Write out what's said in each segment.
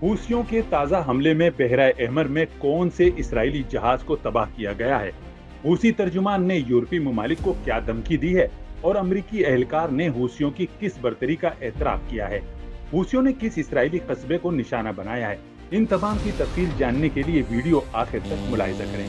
حوثیوں کے تازہ حملے میں بحیرہ احمر میں کون سے اسرائیلی جہاز کو تباہ کیا گیا ہے؟ حوثی ترجمان نے یورپی ممالک کو کیا دھمکی دی ہے اور امریکی اہلکار نے حوثیوں کی کس برتری کا اعتراف کیا ہے؟ حوثیوں نے کس اسرائیلی قصبے کو نشانہ بنایا ہے؟ ان تمام کی تفصیل جاننے کے لیے ویڈیو آخر تک ملاحظہ کریں۔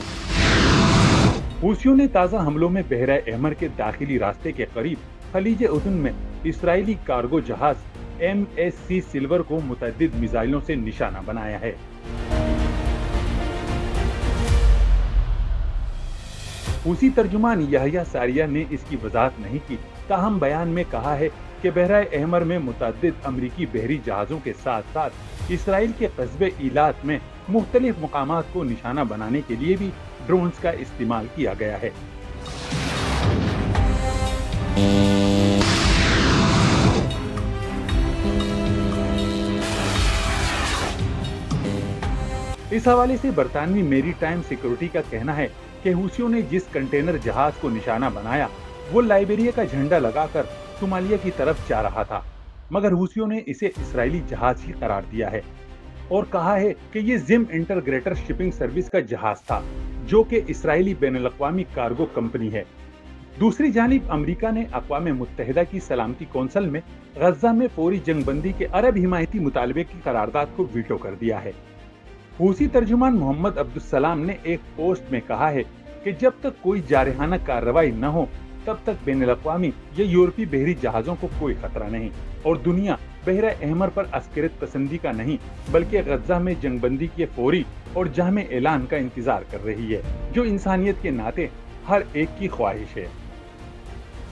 حوثیوں نے تازہ حملوں میں بحیرہ احمر کے داخلی راستے کے قریب خلیج اردن میں اسرائیلی کارگو جہاز MSC سلور کو متعدد میزائلوں سے نشانہ بنایا ہے۔ حوثی ترجمان یحییٰ ساریہ نے اس کی وضاحت نہیں کی، تاہم بیان میں کہا ہے کہ بحیرہ احمر میں متعدد امریکی بحری جہازوں کے ساتھ ساتھ اسرائیل کے قصبے ایلات میں مختلف مقامات کو نشانہ بنانے کے لیے بھی ڈرونز کا استعمال کیا گیا ہے۔ اس حوالے سے برطانوی میری ٹائم سیکورٹی کا کہنا ہے کہ حوثیوں نے جس کنٹینر جہاز کو نشانہ بنایا وہ لائبیریا کا جھنڈا لگا کر صومالیہ کی طرف جا رہا تھا، مگر حوثیوں نے اسے اسرائیلی جہاز ہی قرار دیا ہے اور کہا ہے کہ یہ زم انٹرگریٹر شپنگ سروس کا جہاز تھا، جو کہ اسرائیلی بین الاقوامی کارگو کمپنی ہے۔ دوسری جانب امریکہ نے اقوام متحدہ کی سلامتی کونسل میں غزہ میں فوری جنگ بندی کے عرب حمایتی مطالبے کی قرارداد کو ویٹو کر دیا ہے۔ حوثی ترجمان محمد عبدالسلام نے ایک پوسٹ میں کہا ہے کہ جب تک کوئی جارحانہ کارروائی نہ ہو تب تک بین الاقوامی یا یورپی بحری جہازوں کو کوئی خطرہ نہیں، اور دنیا بحیرہ احمر پر عسکریت پسندی کا نہیں بلکہ غزہ میں جنگ بندی کے فوری اور جامع اعلان کا انتظار کر رہی ہے، جو انسانیت کے ناطے ہر ایک کی خواہش ہے۔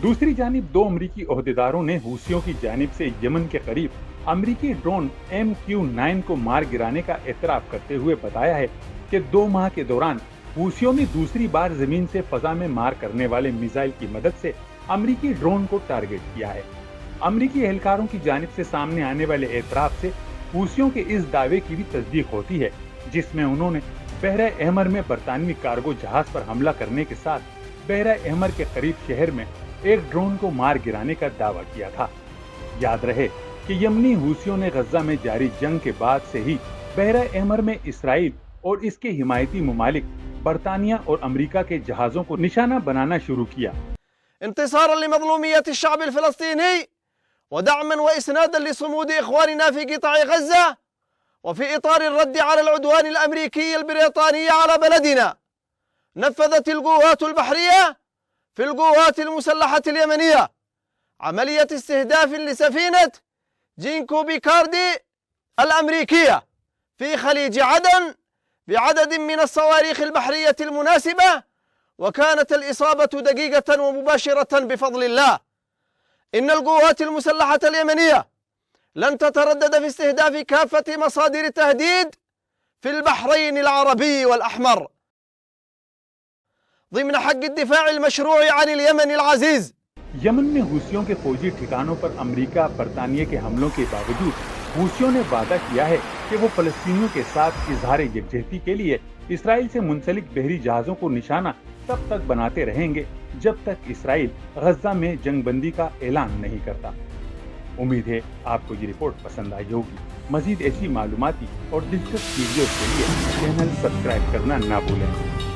دوسری جانب دو امریکی عہدیداروں نے حوثیوں کی جانب سے یمن کے قریب امریکی ڈرون MQ-9 کو مار گرانے کا اعتراف کرتے ہوئے بتایا ہے کہ 2 ماہ کے دوران حوثیوں نے دوسری بار زمین سے فضا میں مار کرنے والے میزائل کی مدد سے امریکی ڈرون کو ٹارگٹ کیا ہے۔ امریکی اہلکاروں کی جانب سے سامنے آنے والے اعتراف سے حوثیوں کے اس دعوے کی بھی تصدیق ہوتی ہے، جس میں انہوں نے بحیرہ احمر میں برطانوی کارگو جہاز پر حملہ کرنے کے ساتھ بحیرہ احمر کے قریب شہر میں ایک ڈرون کو مار گرانے کا دعویٰ کیا تھا۔ یاد رہے کہ یمنی حوثیوں نے غزہ میں جاری جنگ کے بعد سے ہی بحیرہ احمر میں اسرائیل اور اس کے حمایتی ممالک برطانیہ اور امریکہ کے جہازوں کو نشانہ بنانا شروع کیا۔ انتصارا لمظلومية الشعب الفلسطيني ودعما وإسنادا لصمود إخواننا في قطاع غزة وفي إطار الرد على العدوان الأمريكي البريطاني على بلدنا، نفذت القوات البحرية في القوات المسلحة اليمنية عملية استهداف لسفينة جينكو بيكاردي الأمريكية في خليج عدن بعدد من الصواريخ البحرية المناسبة، وكانت الإصابة دقيقة ومباشرة بفضل الله. إن القوات المسلحة اليمنية لن تتردد في استهداف كافة مصادر التهديد في البحرين العربي والأحمر ضمن حق الدفاع المشروع عن اليمن العزيز۔ یمن میں حوثیوں کے فوجی ٹھکانوں پر امریکہ برطانیہ کے حملوں کے باوجود حوثیوں نے وعدہ کیا ہے کہ وہ فلسطینیوں کے ساتھ اظہار یکجہتی کے لیے اسرائیل سے منسلک بحری جہازوں کو نشانہ تب تک بناتے رہیں گے جب تک اسرائیل غزہ میں جنگ بندی کا اعلان نہیں کرتا۔ امید ہے آپ کو یہ رپورٹ پسند آئی ہوگی۔ مزید ایسی معلوماتی اور دلچسپ ویڈیوز کے لیے چینل سبسکرائب کرنا نہ بھولیں۔